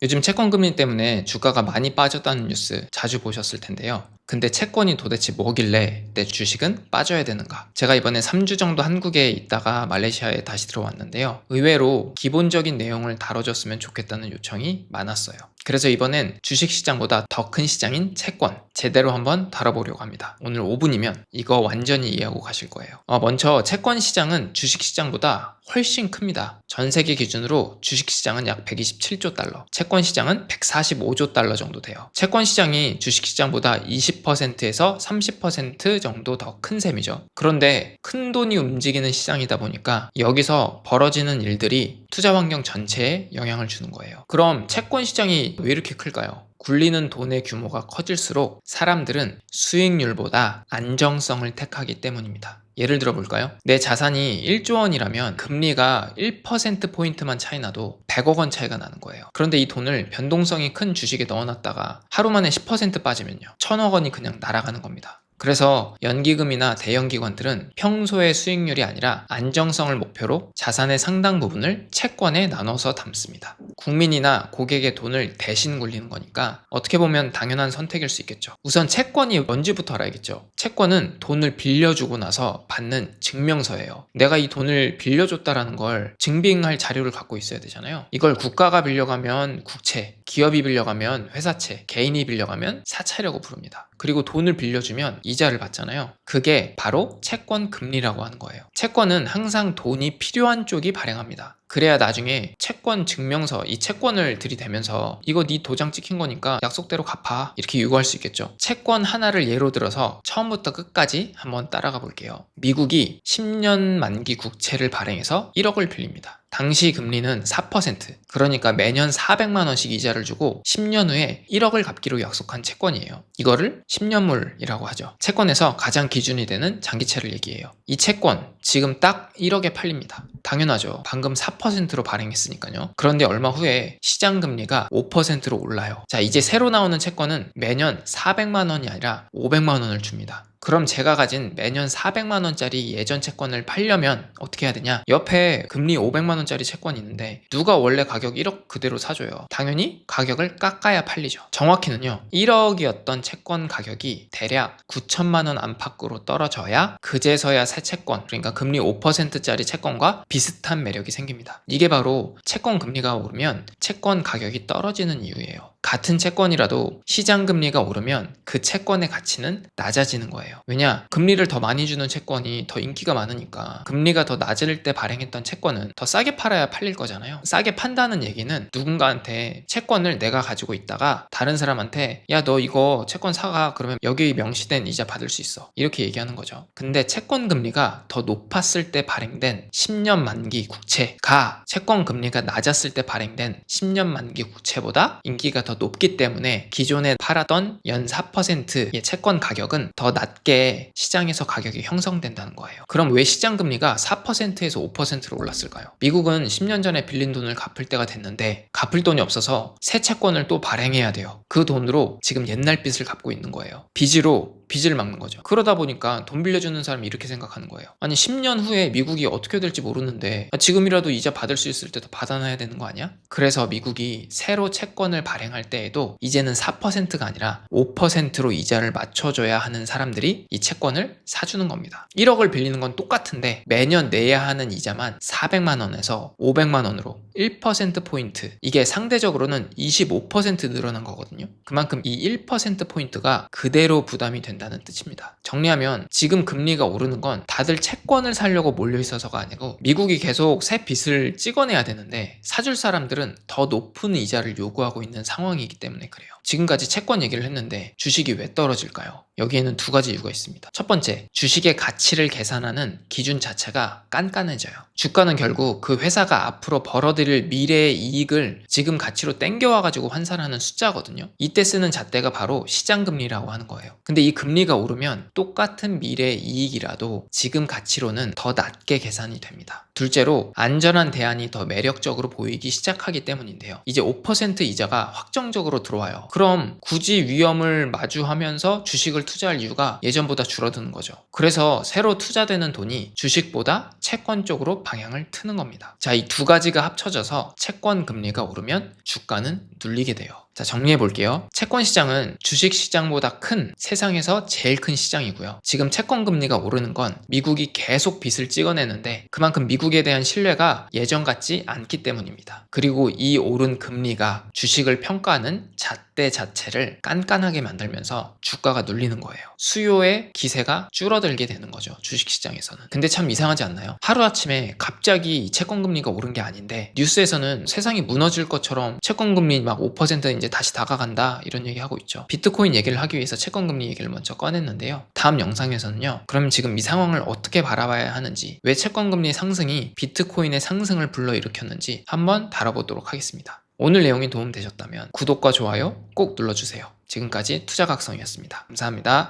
요즘 채권 금리 때문에 주가가 많이 빠졌다는 뉴스 자주 보셨을 텐데요. 근데 채권이 도대체 뭐길래 내 주식은 빠져야 되는가? 제가 이번에 3주 정도 한국에 있다가 말레이시아에 다시 들어왔는데요. 의외로 기본적인 내용을 다뤄줬으면 좋겠다는 요청이 많았어요. 그래서 이번엔 주식시장보다 더 큰 시장인 채권 제대로 한번 다뤄보려고 합니다. 오늘 5분이면 이거 완전히 이해하고 가실 거예요. 먼저 채권 시장은 주식시장보다 훨씬 큽니다. 전 세계 기준으로 주식시장은 약 127조 달러, 채권 시장은 145조 달러 정도 돼요. 채권 시장이 주식 시장보다 20%에서 30% 정도 더 큰 셈이죠. 그런데 큰 돈이 움직이는 시장이다 보니까 여기서 벌어지는 일들이 투자 환경 전체에 영향을 주는 거예요. 그럼 채권 시장이 왜 이렇게 클까요? 굴리는 돈의 규모가 커질수록 사람들은 수익률보다 안정성을 택하기 때문입니다. 예를 들어 볼까요? 내 자산이 1조 원이라면 금리가 1%포인트만 차이 나도 100억 원 차이가 나는 거예요. 그런데 이 돈을 변동성이 큰 주식에 넣어놨다가 하루 만에 10% 빠지면요, 1000억 원이 그냥 날아가는 겁니다. 그래서 연기금이나 대형기관들은 평소의 수익률이 아니라 안정성을 목표로 자산의 상당 부분을 채권에 나눠서 담습니다. 국민이나 고객의 돈을 대신 굴리는 거니까 어떻게 보면 당연한 선택일 수 있겠죠. 우선 채권이 뭔지부터 알아야겠죠. 채권은 돈을 빌려주고 나서 받는 증명서예요. 내가 이 돈을 빌려줬다라는 걸 증빙할 자료를 갖고 있어야 되잖아요. 이걸 국가가 빌려가면 국채, 기업이 빌려가면 회사채, 개인이 빌려가면 사채라고 부릅니다. 그리고 돈을 빌려주면 이자를 받잖아요. 그게 바로 채권 금리라고 하는 거예요. 채권은 항상 돈이 필요한 쪽이 발행합니다. 그래야 나중에 채권 증명서, 이 채권을 들이대면서 이거 네 도장 찍힌 거니까 약속대로 갚아, 이렇게 요구할 수 있겠죠. 채권 하나를 예로 들어서 처음부터 끝까지 한번 따라가 볼게요. 미국이 10년 만기 국채를 발행해서 1억을 빌립니다. 당시 금리는 4%, 그러니까 매년 400만 원씩 이자를 주고 10년 후에 1억을 갚기로 약속한 채권이에요. 이거를 10년물이라고 하죠. 채권에서 가장 기준이 되는 장기채를 얘기해요. 이 채권 지금 딱 1억에 팔립니다. 당연하죠. 방금 4%로 발행했으니까요. 그런데 얼마 후에 시장 금리가 5%로 올라요. 자, 이제 새로 나오는 채권은 매년 400만 원이 아니라 500만 원을 줍니다. 그럼 제가 가진 매년 400만 원짜리 예전 채권을 팔려면 어떻게 해야 되냐? 옆에 금리 500만 원짜리 채권이 있는데 누가 원래 가격 1억 그대로 사줘요? 당연히 가격을 깎아야 팔리죠. 정확히는요, 1억이었던 채권 가격이 대략 9천만 원 안팎으로 떨어져야 그제서야 새 채권, 그러니까 금리 5%짜리 채권과 비슷한 매력이 생깁니다. 이게 바로 채권 금리가 오르면 채권 가격이 떨어지는 이유예요. 같은 채권이라도 시장 금리가 오르면 그 채권의 가치는 낮아지는 거예요. 왜냐? 금리를 더 많이 주는 채권이 더 인기가 많으니까 금리가 더 낮을 때 발행했던 채권은 더 싸게 팔아야 팔릴 거잖아요. 싸게 판다는 얘기는 누군가한테 채권을 내가 가지고 있다가 다른 사람한테 야, 너 이거 채권 사가, 그러면 여기 명시된 이자 받을 수 있어, 이렇게 얘기하는 거죠. 근데 채권 금리가 더 높았을 때 발행된 10년 만기 국채가 채권 금리가 낮았을 때 발행된 10년 만기 국채보다 인기가 더 높기 때문에 기존에 팔았던 연 4%의 채권 가격은 더 낮게 시장에서 가격이 형성된다는 거예요. 그럼 왜 시장 금리가 4%에서 5%로 올랐을까요? 미국은 10년 전에 빌린 돈을 갚을 때가 됐는데 갚을 돈이 없어서 새 채권을 또 발행해야 돼요. 그 돈으로 지금 옛날 빚을 갚고 있는 거예요. 빚으로 빚을 막는 거죠. 그러다 보니까 돈 빌려주는 사람이 이렇게 생각하는 거예요. 아니, 10년 후에 미국이 어떻게 될지 모르는데 지금이라도 이자 받을 수 있을 때도 받아놔야 되는 거 아니야? 그래서 미국이 새로 채권을 발행할 때에도 이제는 4%가 아니라 5%로 이자를 맞춰줘야 하는 사람들이 이 채권을 사주는 겁니다. 1억을 빌리는 건 똑같은데 매년 내야 하는 이자만 400만 원에서 500만 원으로 1%포인트, 이게 상대적으로는 25% 늘어난 거거든요. 그만큼 이 1%포인트가 그대로 부담이 된다는 뜻입니다. 정리하면 지금 금리가 오르는 건 다들 채권을 사려고 몰려 있어서가 아니고 미국이 계속 새 빚을 찍어내야 되는데 사줄 사람들은 더 높은 이자를 요구하고 있는 상황이기 때문에 그래요. 지금까지 채권 얘기를 했는데 주식이 왜 떨어질까요? 여기에는 두 가지 이유가 있습니다. 첫 번째, 주식의 가치를 계산하는 기준 자체가 깐깐해져요. 주가는 결국 그 회사가 앞으로 벌어들일 미래의 이익을 지금 가치로 땡겨와가지고 환산하는 숫자거든요. 이때 쓰는 잣대가 바로 시장금리라고 하는 거예요. 근데 이 금리가 오르면 똑같은 미래의 이익이라도 지금 가치로는 더 낮게 계산이 됩니다. 둘째로, 안전한 대안이 더 매력적으로 보이기 시작하기 때문인데요. 이제 5% 이자가 확정적으로 들어와요. 그럼 굳이 위험을 마주하면서 주식을 투자할 이유가 예전보다 줄어드는 거죠. 그래서 새로 투자되는 돈이 주식보다 채권 쪽으로 방향을 트는 겁니다. 자, 이 두 가지가 합쳐져서 채권 금리가 오르면 주가는 눌리게 돼요. 자, 정리해 볼게요. 채권 시장은 주식 시장보다 큰 세상에서 제일 큰 시장이고요. 지금 채권 금리가 오르는 건 미국이 계속 빚을 찍어내는데 그만큼 미국에 대한 신뢰가 예전 같지 않기 때문입니다. 그리고 이 오른 금리가 주식을 평가하는 잣대 자체를 깐깐하게 만들면서 주가가 눌리는 거예요. 수요의 기세가 줄어들게 되는 거죠. 주식 시장에서는. 근데 참 이상하지 않나요? 하루아침에 갑자기 채권 금리가 오른 게 아닌데 뉴스에서는 세상이 무너질 것처럼 채권 금리 막 5% 이제 다시 다가간다 이런 얘기 하고 있죠. 비트코인 얘기를 하기 위해서 채권 금리 얘기를 먼저 꺼냈는데요. 다음 영상에서는요. 그럼 지금 이 상황을 어떻게 바라봐야 하는지, 왜 채권 금리 상승이 비트코인의 상승을 불러일으켰는지 한번 다뤄보도록 하겠습니다. 오늘 내용이 도움되셨다면 구독과 좋아요 꼭 눌러주세요. 지금까지 투자각성이었습니다. 감사합니다.